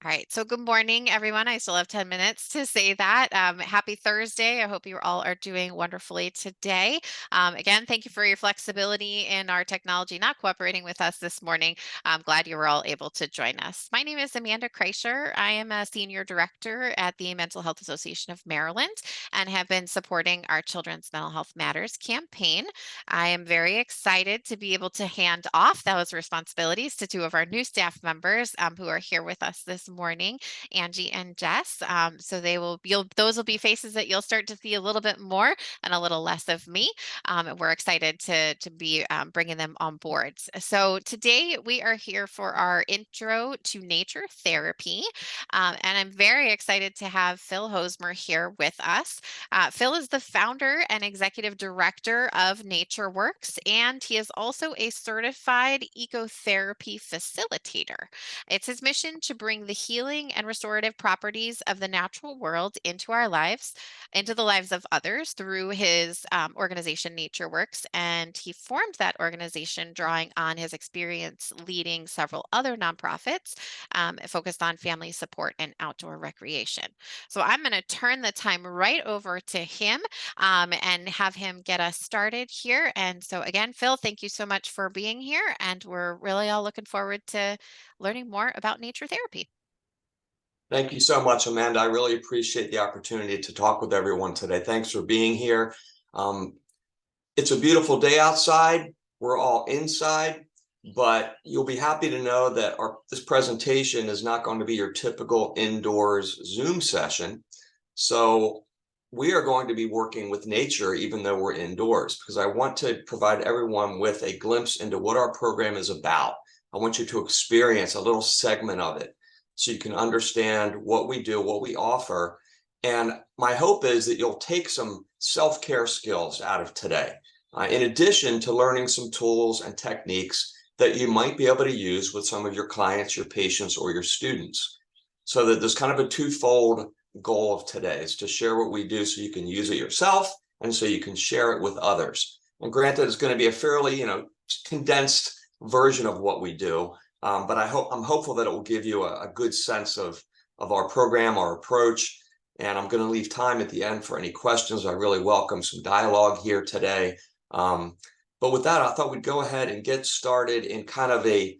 All right. So good morning, everyone. I still have 10 minutes to say that. Happy Thursday. I hope you all are doing wonderfully today. Again, thank you for your flexibility in our technology not cooperating with us this morning. I'm glad you were all able to join us. My name is Amanda Kreischer. I am a senior director at the Mental Health Association of Maryland and have been supporting our Children's Mental Health Matters campaign. I am very excited to be able to hand off those responsibilities to two of our new staff members who are here with us this morning, Angie and Jess. So those will be faces that you'll start to see a little bit more and a little less of me. We're excited to be bringing them on board. So today we are here for our intro to nature therapy, and I'm very excited to have Phil Hosmer here with us. Phil is the founder and executive director of Nature Worx, and he is also a certified ecotherapy facilitator. It's his mission to bring the healing and restorative properties of the natural world into our lives, into the lives of others through his organization, Nature Worx. And he formed that organization drawing on his experience leading several other nonprofits focused on family support and outdoor recreation. So I'm going to turn the time right over to him and have him get us started here. And so again, Phil, thank you so much for being here. And we're really all looking forward to learning more about nature therapy. Thank you so much, Amanda. I really appreciate the opportunity to talk with everyone today. Thanks for being here. It's a beautiful day outside. We're all inside, but you'll be happy to know that this presentation is not going to be your typical indoors Zoom session. So we are going to be working with nature even though we're indoors, because I want to provide everyone with a glimpse into what our program is about. I want you to experience a little segment of it so you can understand what we do, what we offer. And my hope is that you'll take some self-care skills out of today, in addition to learning some tools and techniques that you might be able to use with some of your clients, your patients, or your students. So that there's kind of a twofold goal of today is to share what we do so you can use it yourself and so you can share it with others. And granted, it's going to be a fairly, condensed version of what we do, but I'm hopeful that it will give you a good sense of our program, our approach, and I'm going to leave time at the end for any questions. I really welcome some dialogue here today. But with that, I thought we'd go ahead and get started in kind of a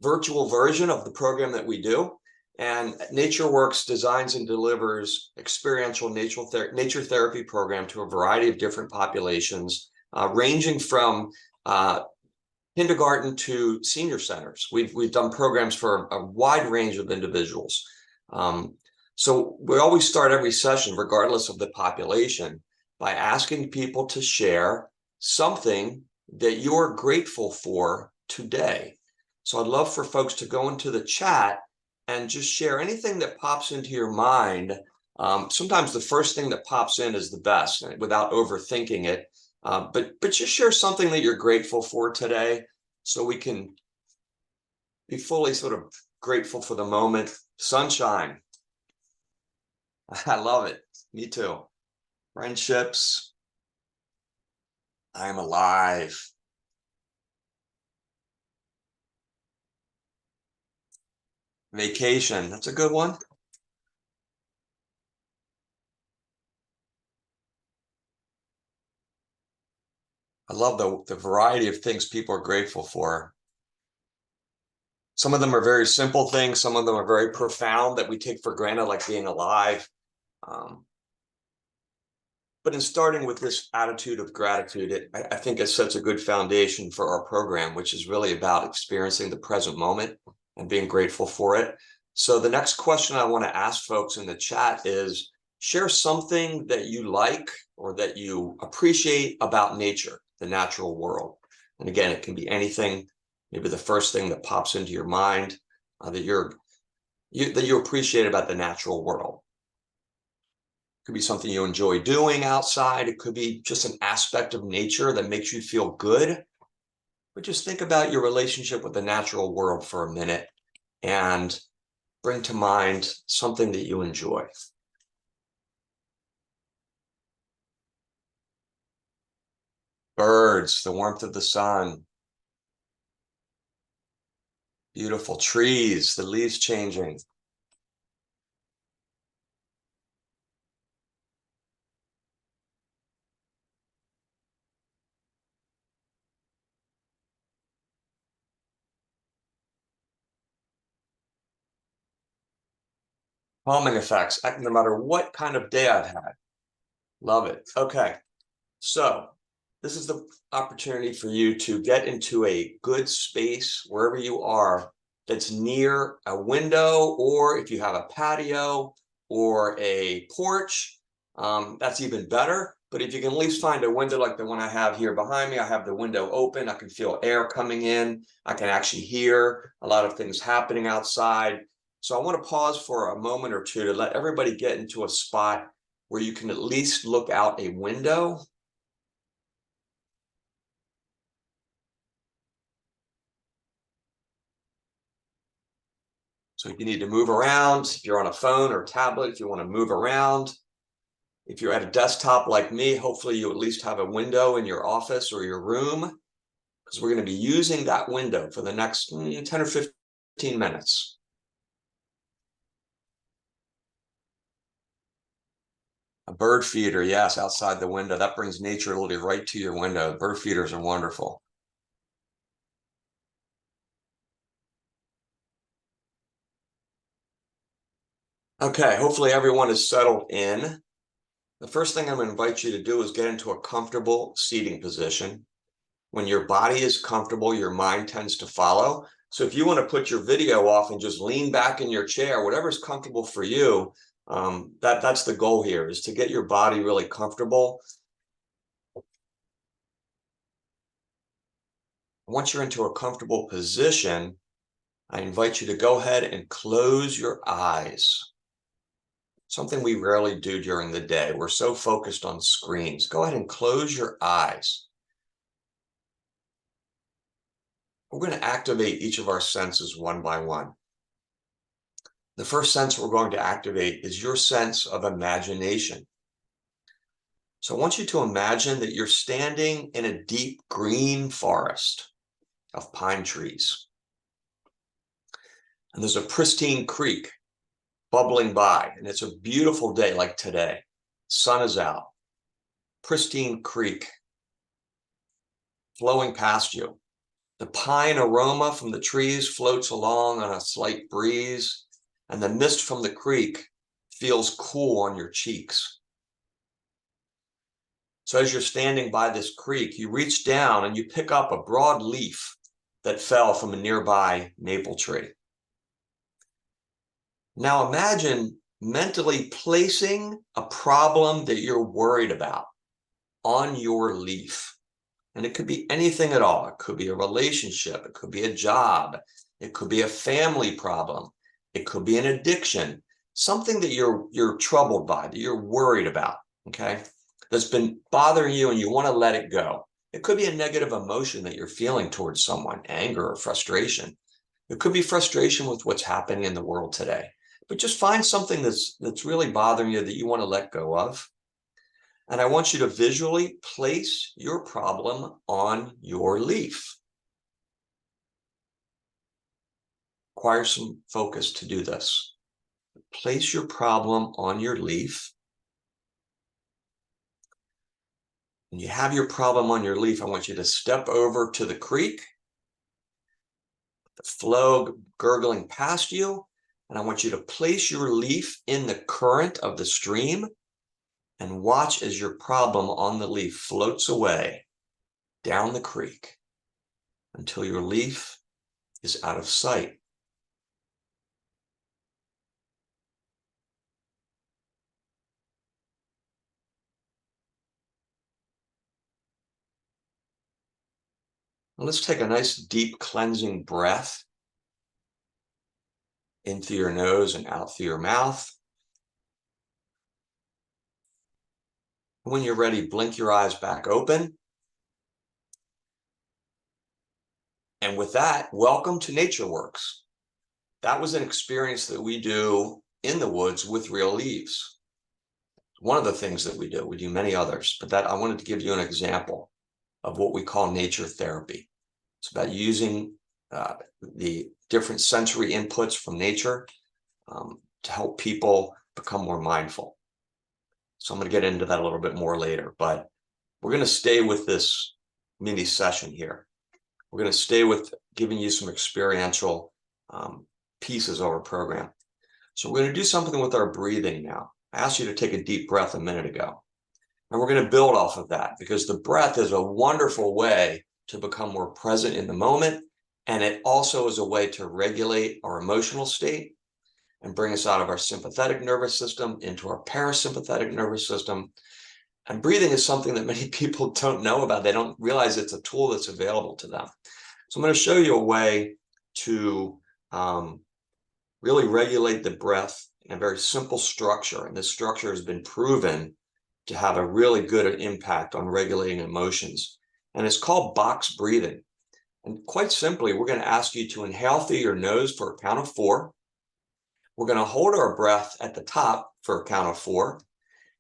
virtual version of the program that we do. And Nature Worx designs and delivers experiential nature therapy program to a variety of different populations, ranging from kindergarten to senior centers. We've done programs for a wide range of individuals. So we always start every session, regardless of the population, by asking people to share something that you're grateful for today. So I'd love for folks to go into the chat and just share anything that pops into your mind. Sometimes the first thing that pops in is the best without overthinking it. But just share something that you're grateful for today so we can be fully sort of grateful for the moment. Sunshine. I love it. Me too. Friendships. I am alive. Vacation. That's a good one. I love the variety of things people are grateful for. Some of them are very simple things. Some of them are very profound that we take for granted, like being alive. But in starting with this attitude of gratitude, I think it sets a good foundation for our program, which is really about experiencing the present moment and being grateful for it. So the next question I want to ask folks in the chat is, share something that you like or that you appreciate about nature, the natural world. And again, it can be anything, maybe the first thing that pops into your mind that you appreciate about the natural world. It could be something you enjoy doing outside. It could be just an aspect of nature that makes you feel good. But just think about your relationship with the natural world for a minute and bring to mind something that you enjoy. Birds, the warmth of the sun. Beautiful trees, the leaves changing. Calming effects, no matter what kind of day I've had. Love it. Okay. So this is the opportunity for you to get into a good space wherever you are that's near a window, or if you have a patio or a porch, that's even better. But if you can at least find a window like the one I have here behind me, I have the window open. I can feel air coming in. I can actually hear a lot of things happening outside. So I want to pause for a moment or two to let everybody get into a spot where you can at least look out a window. So if you need to move around, if you're on a phone or tablet, if you want to move around, if you're at a desktop like me, hopefully you at least have a window in your office or your room, because we're going to be using that window for the next 10 or 15 minutes. A bird feeder, yes, outside the window. That brings nature literally right to your window. Bird feeders are wonderful. Okay, hopefully everyone is settled in. The first thing I'm going to invite you to do is get into a comfortable seating position. When your body is comfortable, your mind tends to follow. So if you want to put your video off and just lean back in your chair, whatever's comfortable for you, that's the goal here, is to get your body really comfortable. Once you're into a comfortable position, I invite you to go ahead and close your eyes. Something we rarely do during the day. We're so focused on screens. Go ahead and close your eyes. We're going to activate each of our senses one by one. The first sense we're going to activate is your sense of imagination. So I want you to imagine that you're standing in a deep green forest of pine trees. And there's a pristine creek bubbling by, and it's a beautiful day like today. Sun is out. Pristine creek flowing past you. The pine aroma from the trees floats along on a slight breeze, and the mist from the creek feels cool on your cheeks. So as you're standing by this creek, you reach down and you pick up a broad leaf that fell from a nearby maple tree. Now imagine mentally placing a problem that you're worried about on your leaf. And it could be anything at all. It could be a relationship. It could be a job. It could be a family problem. It could be an addiction, something that you're troubled by, that you're worried about, okay? That's been bothering you and you want to let it go. It could be a negative emotion that you're feeling towards someone, anger or frustration. It could be frustration with what's happening in the world today. But just find something that's really bothering you that you want to let go of. And I want you to visually place your problem on your leaf. Require some focus to do this. Place your problem on your leaf. When you have your problem on your leaf, I want you to step over to the creek, the flow gurgling past you, and I want you to place your leaf in the current of the stream and watch as your problem on the leaf floats away down the creek until your leaf is out of sight. Now let's take a nice deep cleansing breath in through your nose and out through your mouth. When you're ready, blink your eyes back open. And with that, welcome to Nature Worx. That was an experience that we do in the woods with real leaves. One of the things that we do many others, but that I wanted to give you an example of what we call nature therapy. It's about using the different sensory inputs from nature to help people become more mindful. So I'm going to get into that a little bit more later, but we're going to stay with this mini session here. We're going to stay with giving you some experiential pieces of our program. So we're going to do something with our breathing now. I asked you to take a deep breath a minute ago. And we're going to build off of that because the breath is a wonderful way to become more present in the moment. And it also is a way to regulate our emotional state and bring us out of our sympathetic nervous system into our parasympathetic nervous system. And breathing is something that many people don't know about. They don't realize it's a tool that's available to them. So I'm going to show you a way to really regulate the breath in a very simple structure. And this structure has been proven to have a really good impact on regulating emotions. And it's called box breathing. And quite simply, we're going to ask you to inhale through your nose for a count of 4. We're going to hold our breath at the top for a count of 4.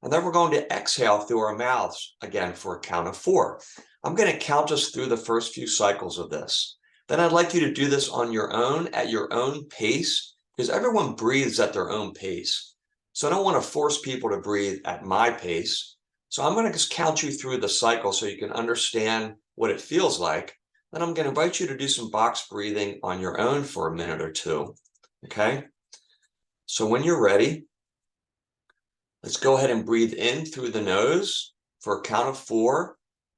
And then we're going to exhale through our mouths again for a count of 4. I'm going to count us through the first few cycles of this. Then I'd like you to do this on your own, at your own pace, because everyone breathes at their own pace. So I don't want to force people to breathe at my pace. So I'm going to just count you through the cycle so you can understand what it feels like. Then I'm going to invite you to do some box breathing on your own for a minute or two. Okay? So when you're ready, let's go ahead and breathe in through the nose for a count of 4,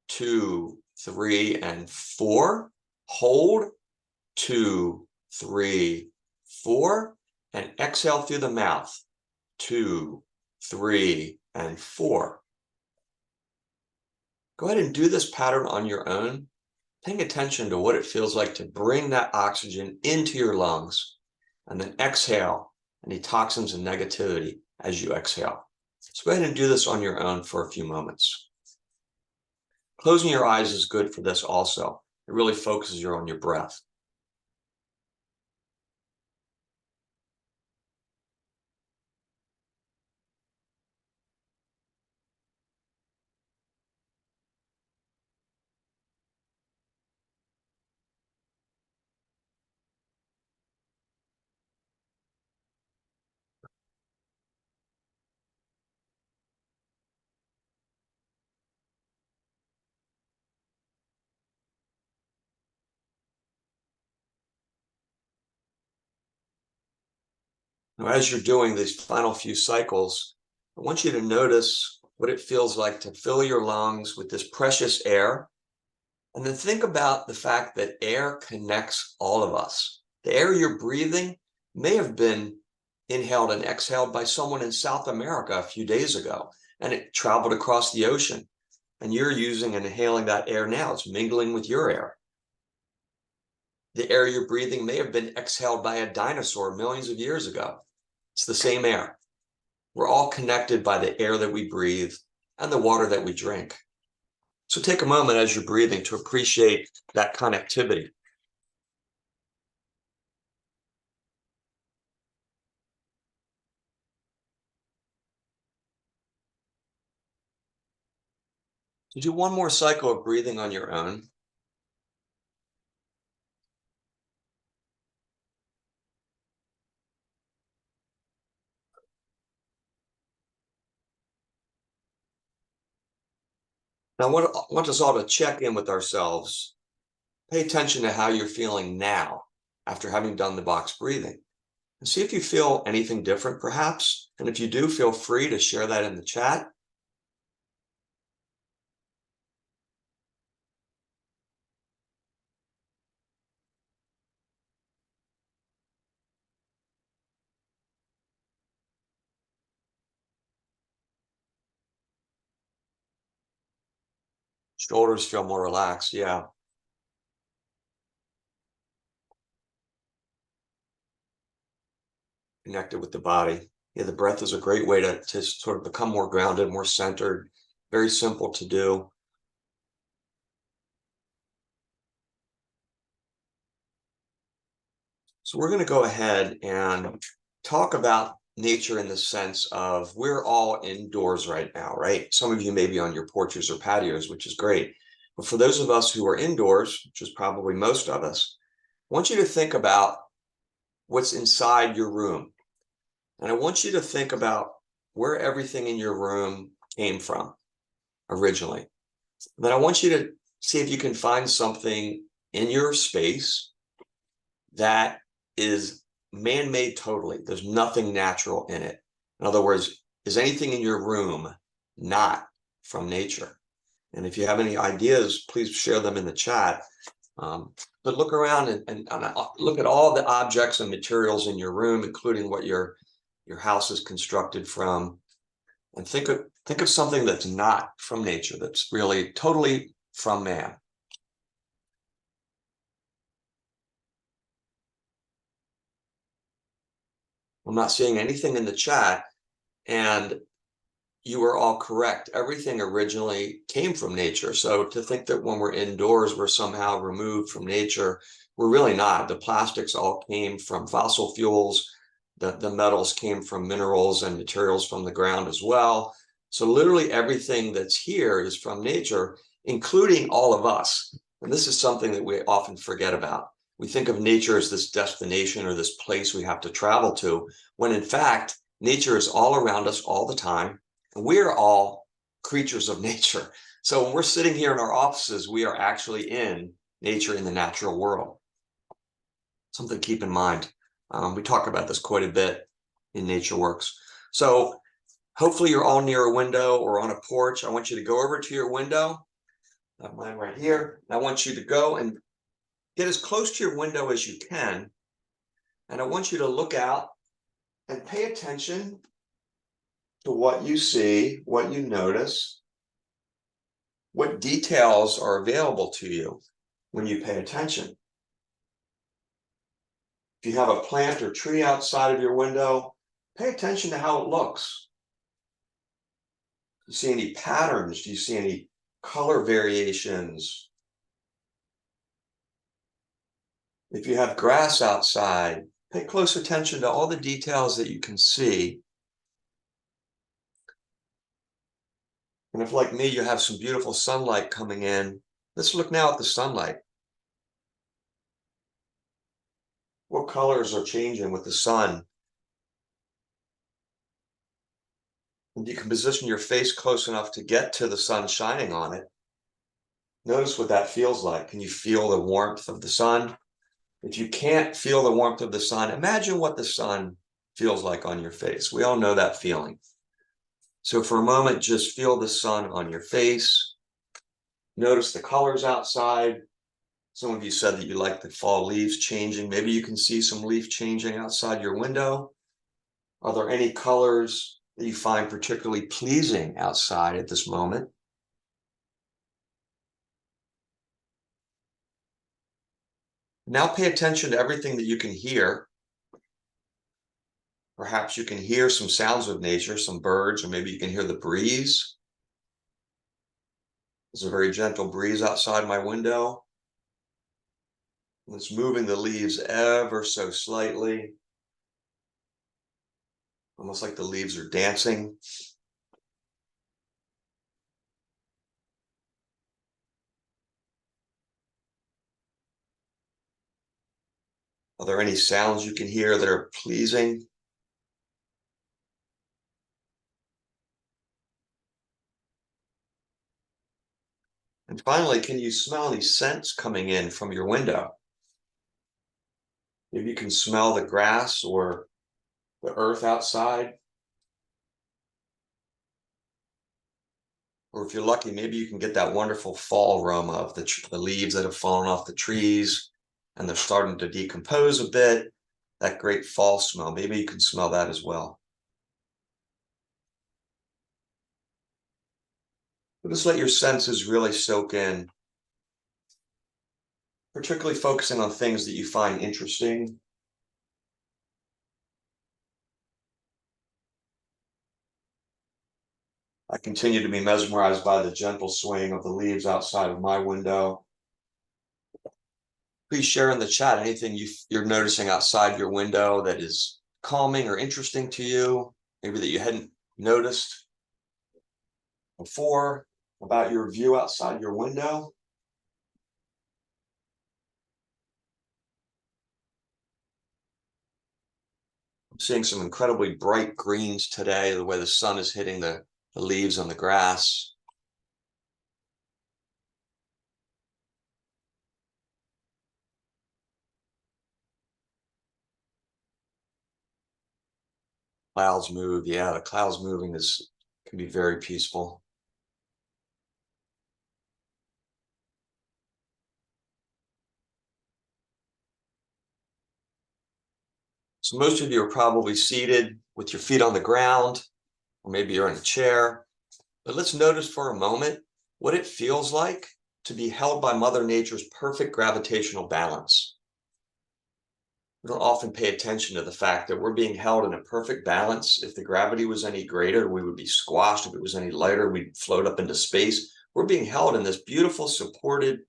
2, 3, and 4. Hold, 2, 3, 4, and exhale through the mouth, 2, 3, and 4. Go ahead and do this pattern on your own, paying attention to what it feels like to bring that oxygen into your lungs, and then exhale any toxins and negativity as you exhale. So go ahead and do this on your own for a few moments. Closing your eyes is good for this also. It really focuses you on your breath. Now, as you're doing these final few cycles, I want you to notice what it feels like to fill your lungs with this precious air. And then think about the fact that air connects all of us. The air you're breathing may have been inhaled and exhaled by someone in South America a few days ago, and it traveled across the ocean. And you're using and inhaling that air now. It's mingling with your air. The air you're breathing may have been exhaled by a dinosaur millions of years ago. It's the same air. We're all connected by the air that we breathe and the water that we drink. So take a moment as you're breathing to appreciate that connectivity. So do one more cycle of breathing on your own. Now, I want us all to check in with ourselves. Pay attention to how you're feeling now after having done the box breathing. And see if you feel anything different, perhaps. And if you do, feel free to share that in the chat. Shoulders feel more relaxed. Yeah. Connected with the body. Yeah, the breath is a great way to sort of become more grounded, more centered. Very simple to do. So we're going to go ahead and talk about nature in the sense of we're all indoors right now, right? Some of you may be on your porches or patios, which is great. But for those of us who are indoors, which is probably most of us, I want you to think about what's inside your room. And I want you to think about where everything in your room came from originally. Then I want you to see if you can find something in your space that is man-made totally. There's nothing natural in it. In other words, is anything in your room not from nature? And if you have any ideas, please share them in the chat. But look around and look at all the objects and materials in your room, including what your house is constructed from, and think of something that's not from nature, that's really totally from man. I'm not seeing anything in the chat, and you are all correct. Everything originally came from nature. So to think that when we're indoors, we're somehow removed from nature, we're really not. The plastics all came from fossil fuels. The metals came from minerals and materials from the ground as well. So literally everything that's here is from nature, including all of us. And this is something that we often forget about. We think of nature as this destination or this place we have to travel to, when in fact, nature is all around us all the time. We're all creatures of nature. So when we're sitting here in our offices, we are actually in nature, in the natural world. Something to keep in mind. We talk about this quite a bit in Nature Worx. So hopefully you're all near a window or on a porch. I want you to go over to your window. I have mine right here. I want you to go and get as close to your window as you can. And I want you to look out and pay attention to what you see, what you notice, what details are available to you when you pay attention. If you have a plant or tree outside of your window, pay attention to how it looks. Do you see any patterns? Do you see any color variations? If you have grass outside, pay close attention to all the details that you can see. And if, like me, you have some beautiful sunlight coming in, let's look now at the sunlight. What colors are changing with the sun? And you can position your face close enough to get to the sun shining on it. Notice what that feels like. Can you feel the warmth of the sun? If you can't feel the warmth of the sun, imagine what the sun feels like on your face. We all know that feeling. So for a moment, just feel the sun on your face. Notice the colors outside. Some of you said that you like the fall leaves changing. Maybe you can see some leaf changing outside your window. Are there any colors that you find particularly pleasing outside at this moment? Now pay attention to everything that you can hear. Perhaps you can hear some sounds of nature, some birds, or maybe you can hear the breeze. There's a very gentle breeze outside my window. It's moving the leaves ever so slightly, almost like the leaves are dancing. Are there any sounds you can hear that are pleasing? And finally, can you smell any scents coming in from your window? Maybe you can smell the grass or the earth outside. Or if you're lucky, maybe you can get that wonderful fall aroma of the leaves that have fallen off the trees and they're starting to decompose a bit. That great fall smell, maybe you can smell that as well. But just let your senses really soak in, particularly focusing on things that you find interesting. I continue to be mesmerized by the gentle swaying of the leaves outside of my window. Please share in the chat anything you're noticing outside your window that is calming or interesting to you, maybe that you hadn't noticed before about your view outside your window. I'm seeing some incredibly bright greens today, the way the sun is hitting the leaves on the grass. Clouds move. Yeah, the clouds moving can be very peaceful. So most of you are probably seated with your feet on the ground, or maybe you're in a chair. But let's notice for a moment what it feels like to be held by Mother Nature's perfect gravitational balance. We don't often pay attention to the fact that we're being held in a perfect balance. If the gravity was any greater, we would be squashed. If it was any lighter, we'd float up into space. We're being held in this beautiful, supported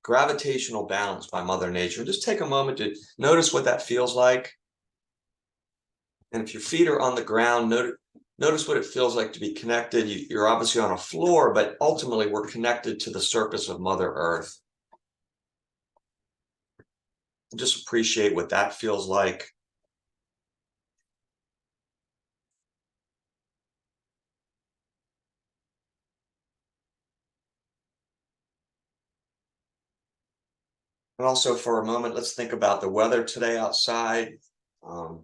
gravitational balance by Mother Nature. Just take a moment to notice what that feels like. And if your feet are on the ground, notice what it feels like to be connected. You're obviously on a floor, but ultimately we're connected to the surface of Mother Earth. Just appreciate what that feels like. And also for a moment, let's think about the weather today outside. I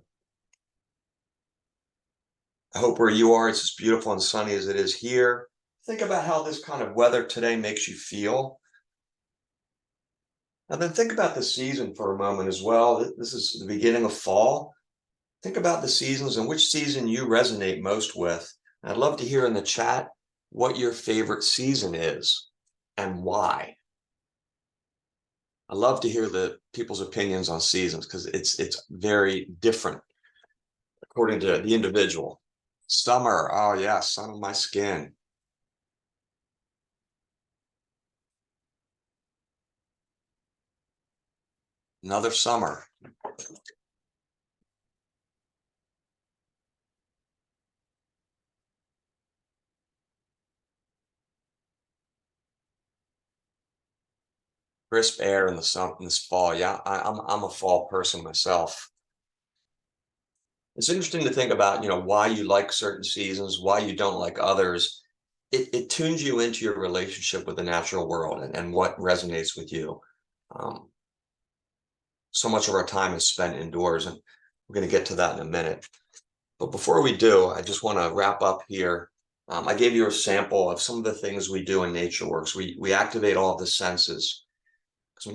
hope where you are, it's as beautiful and sunny as it is here. Think about how this kind of weather today makes you feel. And then think about the season for a moment as well. This is the beginning of fall. Think about the seasons and which season you resonate most with. I'd love to hear in the chat what your favorite season is and why. I love to hear the people's opinions on seasons because it's very different according to the individual. Summer, oh yeah, sun on my skin. Another summer. Crisp air in the sun in this fall. Yeah, I'm a fall person myself. It's interesting to think about, why you like certain seasons, why you don't like others. It tunes you into your relationship with the natural world and what resonates with you. So much of our time is spent indoors, and we're going to get to that in a minute. But before we do, I just want to wrap up here. I gave you a sample of some of the things we do in Nature Worx. We activate all of the senses. Because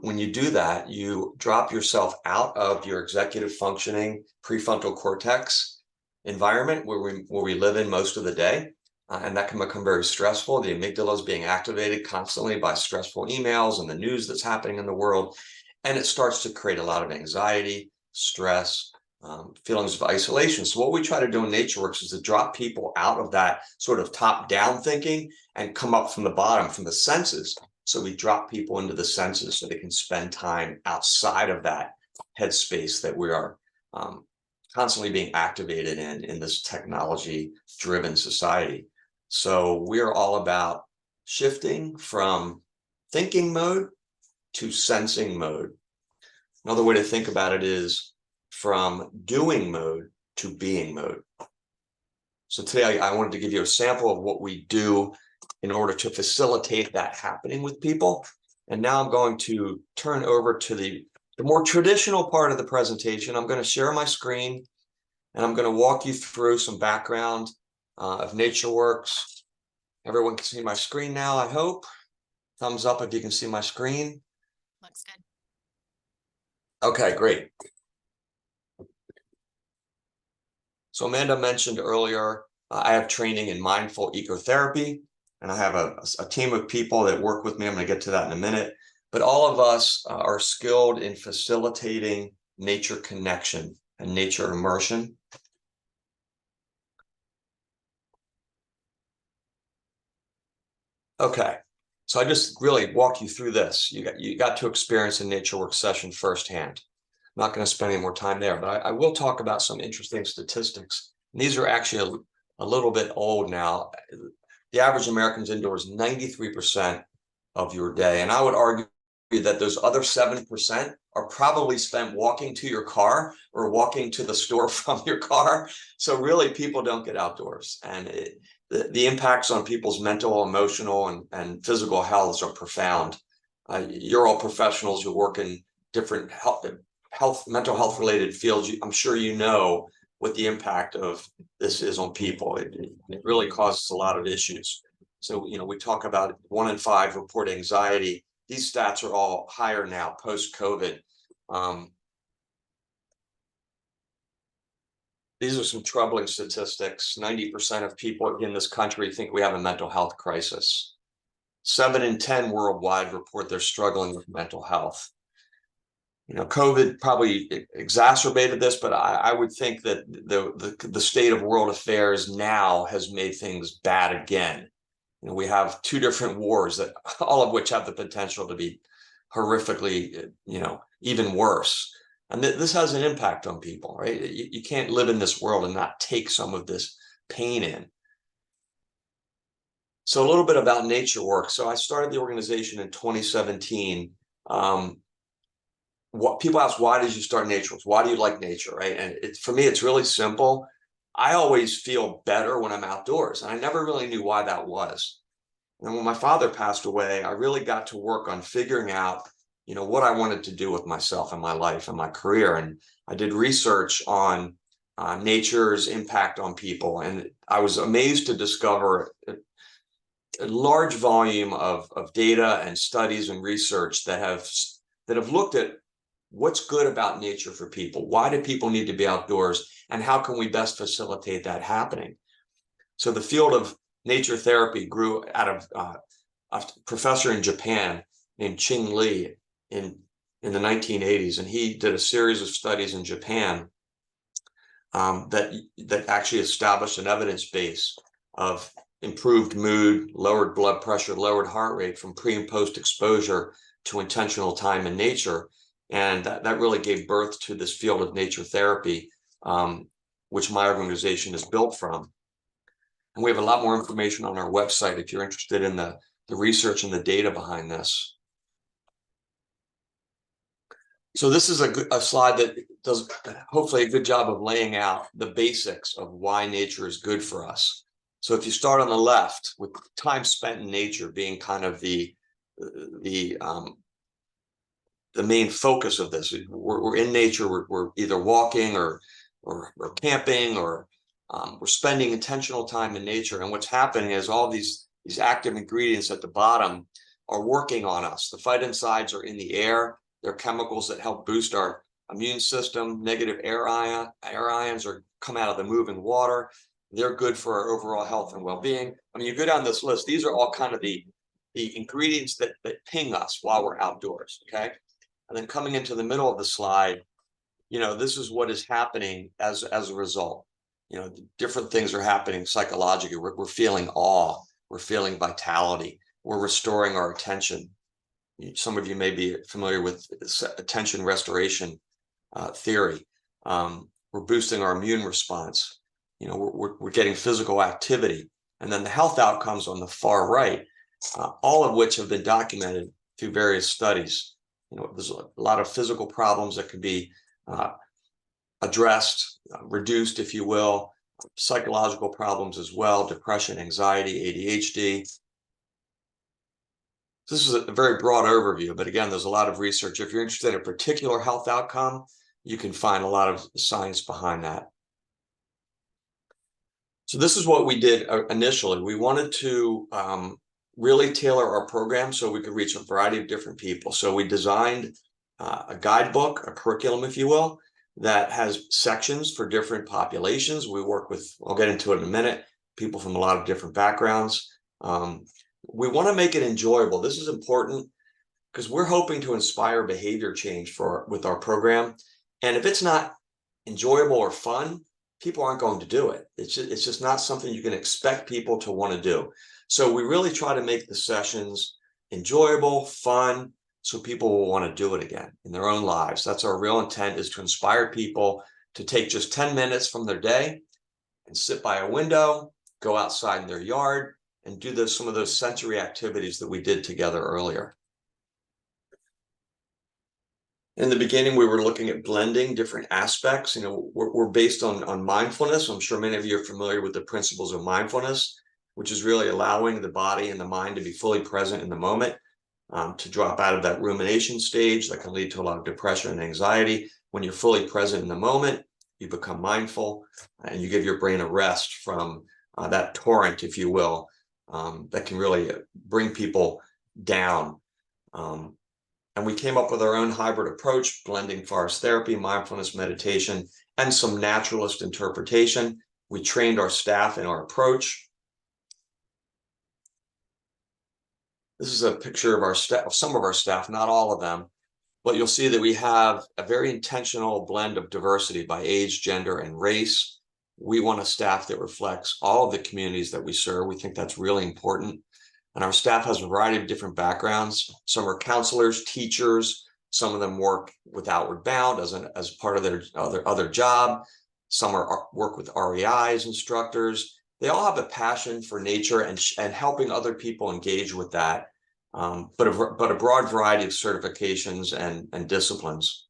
when you do that, you drop yourself out of your executive functioning prefrontal cortex environment where we live in most of the day. And that can become very stressful. The amygdala is being activated constantly by stressful emails and the news that's happening in the world. And it starts to create a lot of anxiety, stress, feelings of isolation. So what we try to do in Nature Worx is to drop people out of that sort of top-down thinking and come up from the bottom, from the senses. So we drop people into the senses so they can spend time outside of that headspace that we are constantly being activated in this technology-driven society. So we are all about shifting from thinking mode to sensing mode. Another way to think about it is from doing mode to being mode. So today I wanted to give you a sample of what we do in order to facilitate that happening with people. And now I'm going to turn over to the more traditional part of the presentation. I'm going to share my screen and I'm going to walk you through some background of Nature Worx. Everyone can see my screen now, I hope. Thumbs up if you can see my screen. Looks good. Okay, great. So Amanda mentioned earlier, I have training in mindful ecotherapy, and I have a team of people that work with me. I'm going to get to that in a minute. But all of us are skilled in facilitating nature connection and nature immersion. Okay, so I just really walked you through this. You got to experience a Nature Worx session firsthand. I'm not going to spend any more time there, but I will talk about some interesting statistics. And these are actually a little bit old now. The average American's indoors 93% of your day. And I would argue that those other 7% are probably spent walking to your car or walking to the store from your car. So really people don't get outdoors, and the impacts on people's mental, emotional, and physical health are profound. You're all professionals who work in different mental health related fields. I'm sure you know what the impact of this is on people. It really causes a lot of issues. So, we talk about 1 in 5 report anxiety. These stats are all higher now post-COVID. These are some troubling statistics. 90% of people in this country think we have a mental health crisis. 7 in 10 worldwide report they're struggling with mental health. COVID probably exacerbated this, but I would think that the state of world affairs now has made things bad again. We have 2 different wars that all of which have the potential to be horrifically, even worse. And this has an impact on people, right? You can't live in this world and not take some of this pain in. So a little bit about Nature Worx. So I started the organization in 2017. What people ask, why did you start Nature Worx? Why do you like nature, right? And for me, it's really simple. I always feel better when I'm outdoors, and I never really knew why that was. And when my father passed away, I really got to work on figuring out, what I wanted to do with myself and my life and my career. And I did research on nature's impact on people, and I was amazed to discover a large volume of data and studies and research that have looked at what's good about nature for people. Why do people need to be outdoors, and how can we best facilitate that happening? So the field of nature therapy grew out of a professor in Japan named Ching Li in the 1980s, and he did a series of studies in Japan that actually established an evidence base of improved mood, lowered blood pressure, lowered heart rate from pre and post exposure to intentional time in nature. And that really gave birth to this field of nature therapy, which my organization is built from. And we have a lot more information on our website if you're interested in the research and the data behind this. So this is a slide that does hopefully a good job of laying out the basics of why nature is good for us. So if you start on the left with time spent in nature being kind of the main focus of this, we're in nature, we're either walking or camping, or we're spending intentional time in nature. And what's happening is all these active ingredients at the bottom are working on us. The phytoncides are in the air. They're chemicals that help boost our immune system. Negative air ions come out of the moving water. They're good for our overall health and well-being. I mean, you go down this list, these are all kind of the ingredients that ping us while we're outdoors, okay? And then coming into the middle of the slide, this is what is happening as a result. Different things are happening psychologically. We're feeling awe. We're feeling vitality. We're restoring our attention. Some of you may be familiar with attention restoration theory. We're boosting our immune response. We're getting physical activity. And then the health outcomes on the far right, all of which have been documented through various studies. There's a lot of physical problems that can be addressed, reduced, if you will, psychological problems as well, depression, anxiety, ADHD. This is a very broad overview, but again, there's a lot of research. If you're interested in a particular health outcome, you can find a lot of science behind that. So this is what we did initially. We wanted to really tailor our program so we could reach a variety of different people. So we designed a guidebook, a curriculum, if you will, that has sections for different populations. We work with, I'll get into it in a minute, people from a lot of different backgrounds. We want to make it enjoyable. This is important because we're hoping to inspire behavior change with our program. And if it's not enjoyable or fun, people aren't going to do it. It's just not something you can expect people to want to do. So we really try to make the sessions enjoyable, fun, so people will want to do it again in their own lives. That's our real intent, is to inspire people to take just 10 minutes from their day and sit by a window, go outside in their yard, and do some of those sensory activities that we did together earlier. In the beginning, we were looking at blending different aspects. We're based on mindfulness. I'm sure many of you are familiar with the principles of mindfulness, which is really allowing the body and the mind to be fully present in the moment, to drop out of that rumination stage that can lead to a lot of depression and anxiety. When you're fully present in the moment, you become mindful, and you give your brain a rest from that torrent, if you will, that can really bring people down. And we came up with our own hybrid approach, blending forest therapy, mindfulness, meditation, and some naturalist interpretation. We trained our staff in our approach. This is a picture of our staff, of some of our staff, not all of them, but you'll see that we have a very intentional blend of diversity by age, gender, and race. We want a staff that reflects all of the communities that we serve. We think that's really important. And our staff has a variety of different backgrounds. Some are counselors, teachers. Some of them work with Outward Bound as part of their other job. Some work with REI as instructors. They all have a passion for nature and helping other people engage with that, but a broad variety of certifications and disciplines.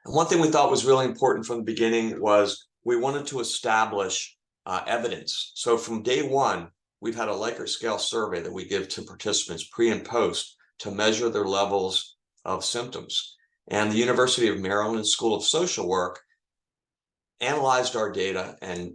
And one thing we thought was really important from the beginning was we wanted to establish evidence. So from day one, we've had a Likert scale survey that we give to participants pre and post to measure their levels of symptoms. And the University of Maryland School of Social Work analyzed our data and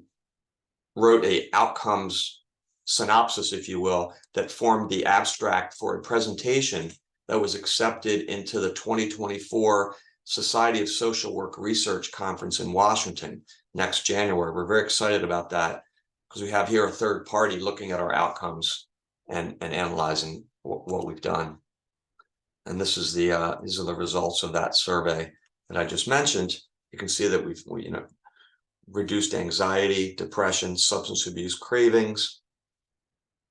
wrote a outcomes synopsis, if you will, that formed the abstract for a presentation that was accepted into the 2024 Society of Social Work Research Conference in Washington next January. We're very excited about that because we have here a third party looking at our outcomes and analyzing what we've done. And this is these are the results of that survey that I just mentioned. You can see that we've reduced anxiety, depression, substance abuse, cravings.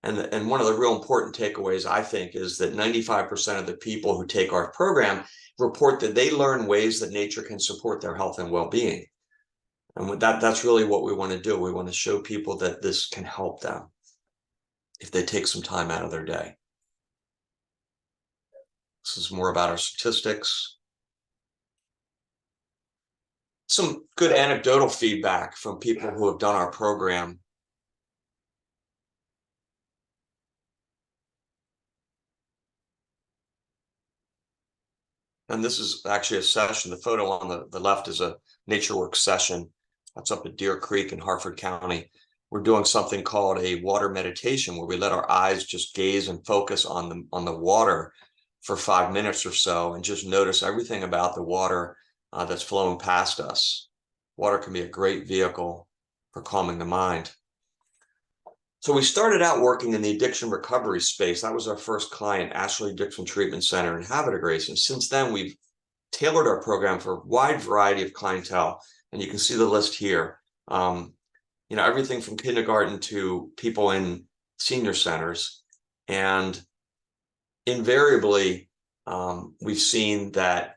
And one of the real important takeaways, I think, is that 95% of the people who take our program report that they learn ways that nature can support their health and well-being. And that's really what we want to do. We want to show people that this can help them if they take some time out of their day. This is more about our statistics. Some good anecdotal feedback from people who have done our program. And this is actually a session. The photo on the left is a Nature Worx session. That's up at Deer Creek in Harford County. We're doing something called a water meditation where we let our eyes just gaze and focus on the water for 5 minutes or so and just notice everything about the water that's flowing past us. Water can be a great vehicle for calming the mind. So we started out working in the addiction recovery space. That was our first client, Ashley Addiction Treatment Center in Havre de Grace. And since then, we've tailored our program for a wide variety of clientele. And you can see the list here. Everything from kindergarten to people in senior centers. And invariably, we've seen that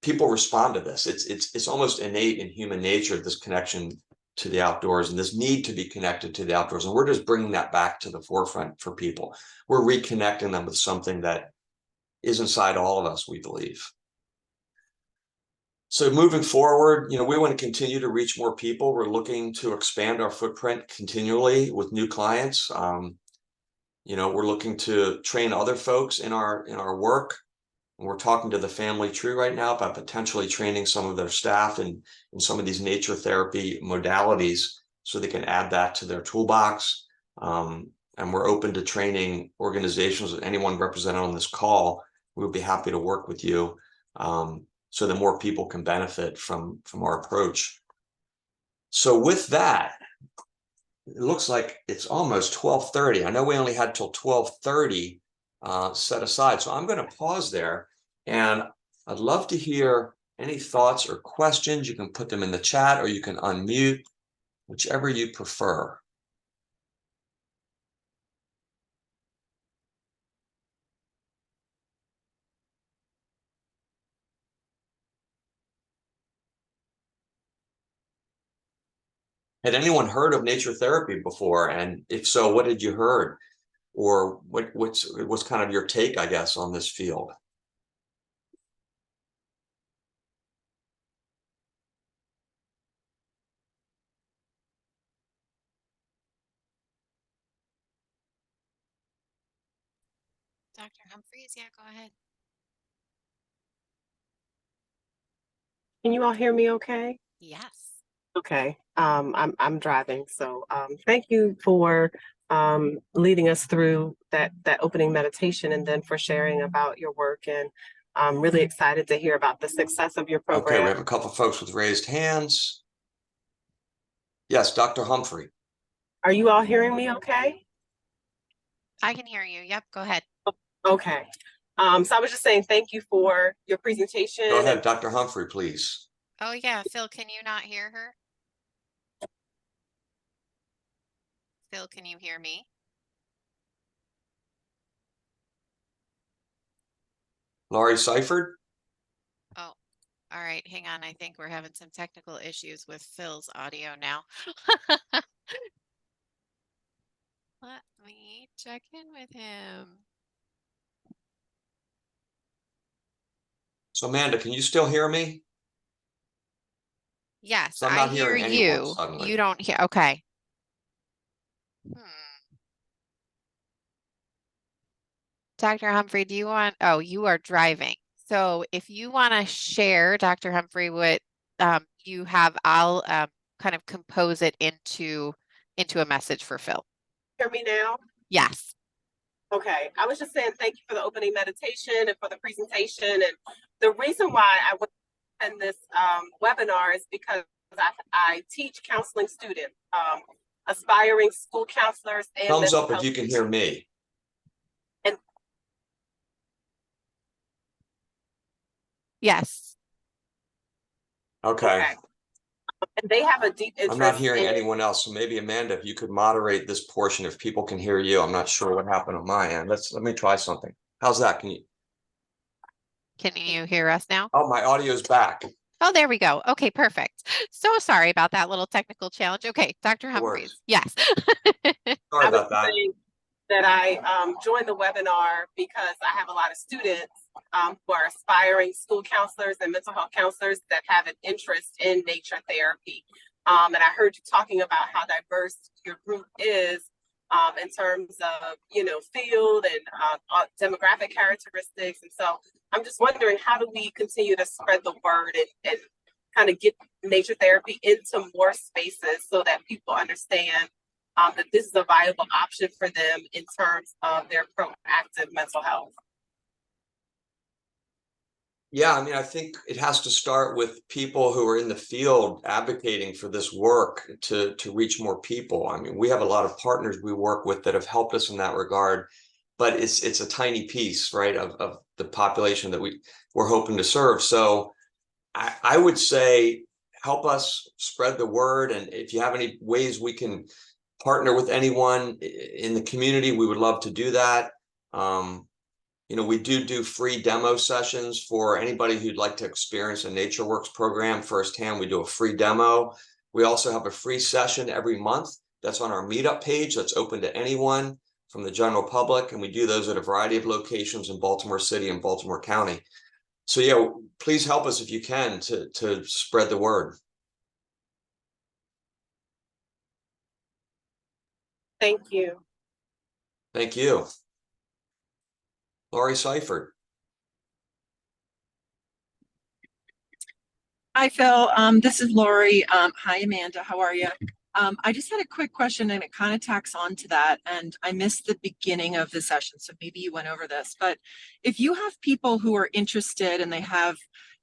people respond to this. It's almost innate in human nature, this connection to the outdoors and this need to be connected to the outdoors. And we're just bringing that back to the forefront for people. We're reconnecting them with something that is inside all of us, we believe. So moving forward, we want to continue to reach more people. We're looking to expand our footprint continually with new clients. We're looking to train other folks in our work. We're talking to the family tree right now about potentially training some of their staff in some of these nature therapy modalities so they can add that to their toolbox. And we're open to training organizations. Anyone represented on this call, we would be happy to work with you so that more people can benefit from our approach. So with that, it looks like it's almost 12:30. I know we only had till 12:30 set aside. So I'm going to pause there, and I'd love to hear any thoughts or questions. You can put them in the chat or you can unmute, whichever you prefer. Had anyone heard of nature therapy before? And if so, what did you heard? Or what's kind of your take, I guess, on this field? Dr. Humphreys, yeah, go ahead. Can you all hear me okay? Yes. Okay. I'm driving, so thank you for leading us through that opening meditation, and then for sharing about your work. And I'm really excited to hear about the success of your Okay, we program. have a couple of folks with raised hands. Yes, Dr. Humphrey. Are you all hearing me okay? I can hear you. Yep, go ahead. Okay. So I was just saying thank you for your presentation. Go And ahead, Dr. Humphrey, please. Oh yeah, Phil, can you not hear her? Phil, can you hear me? Laurie Seifert. Oh, all right. Hang on. I think we're having some technical issues with Phil's audio now. Let me check in with him. So Amanda, can you still hear me? Yes, So I'm I not hear hearing anyone you. You suddenly. don't hear. Okay. Hmm. Dr. Humphrey, do you want, oh, you are driving. So if you want to share, Dr. Humphrey, what you have, I'll kind of compose it into a message for Phil. hear me now? Yes. Okay. I was just saying thank you for the opening meditation and for the presentation. And the reason why I went in this webinar is because I teach counseling students, aspiring school counselors and Thumbs mental up if health. you can hear me. And Yes. Okay. okay. And they have a deep I'm not interest hearing in. anyone else. So maybe Amanda, if you could moderate this portion, if people can hear you. I'm not sure what happened on my end. Let me try something. How's that? Can you? Can you hear us now? Oh, my audio's back. Oh, there we go. Okay, perfect. So sorry about that little technical challenge. Okay, Dr. No Humphreys. worries. Yes. Sorry I was about that. saying that I joined the webinar because I have a lot of students who are aspiring school counselors and mental health counselors that have an interest in nature therapy. And I heard you talking about how diverse your group is in terms of, field and demographic characteristics. And so I'm just wondering, how do we continue to spread the word and kind of get nature therapy into more spaces so that people understand that this is a viable option for them in terms of their proactive mental health? Yeah, I mean, I think it has to start with people who are in the field advocating for this work to reach more people. I mean, we have a lot of partners we work with that have helped us in that regard, but it's a tiny piece, right, of the population that we're hoping to serve. So I would say help us spread the word, and if you have any ways we can partner with anyone in the community, we would love to do that. We do free demo sessions for anybody who'd like to experience a Nature Worx program firsthand. We do a free demo. We also have a free session every month that's on our meetup page that's open to anyone from the general public, and we do those at a variety of locations in Baltimore City and Baltimore County. So yeah, please help us if you can to spread the word. Thank you. Thank you. Laurie Seifert. Hi, Phil. This is Lori. Hi, Amanda. How are you? I just had a quick question, and it kind of tacks on to that. And I missed the beginning of the session, so maybe you went over this. But if you have people who are interested and they have,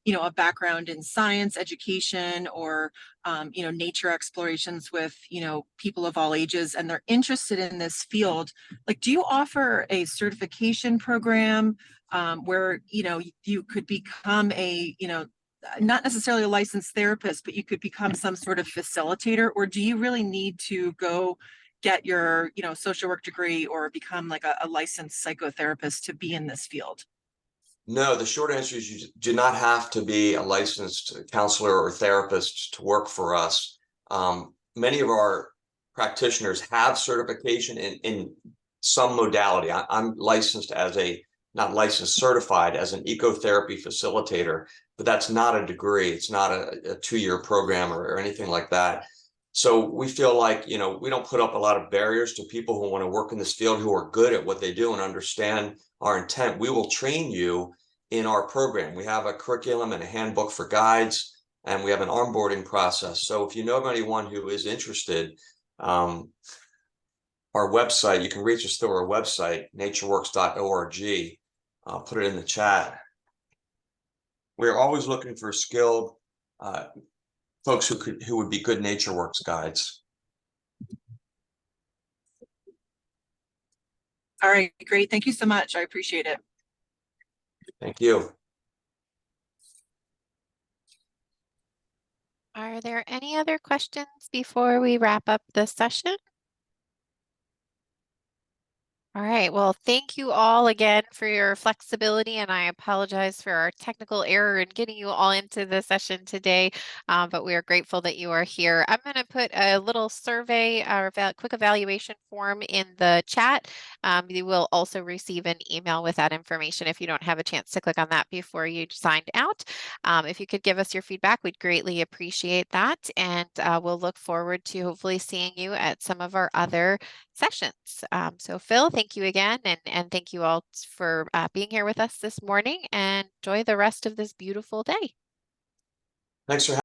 a background in science, education, or nature explorations with, people of all ages, and they're interested in this field, like, do you offer a certification program where you could become a not necessarily a licensed therapist, but you could become some sort of facilitator? Or do you really need to go get your, social work degree or become like a licensed psychotherapist to be in this field? No, the short answer is you do not have to be a licensed counselor or therapist to work for us. Many of our practitioners have certification in some modality. I'm licensed not licensed, certified as an ecotherapy facilitator, but that's not a degree. It's not a 2-year program or anything like that. So we feel like, we don't put up a lot of barriers to people who want to work in this field, who are good at what they do and understand our intent. We will train you in our program. We have a curriculum and a handbook for guides, and we have an onboarding process. So if you know of anyone who is interested, our website, you can reach us through our website, natureworx.org. I'll put it in the chat. We're always looking for skilled folks who would be good Nature Worx guides. All right, great. Thank you so much. I appreciate it. Thank you. Are there any other questions before we wrap up the session? All right, well, thank you all again for your flexibility, and I apologize for our technical error in getting you all into the session today, but we are grateful that you are here. I'm going to put a little survey or quick evaluation form in the chat. You will also receive an email with that information if you don't have a chance to click on that before you signed out. If you could give us your feedback, we'd greatly appreciate that, and we'll look forward to hopefully seeing you at some of our other sessions. So Phil, thank you again, and thank you all for being here with us this morning, and enjoy the rest of this beautiful day. Thanks for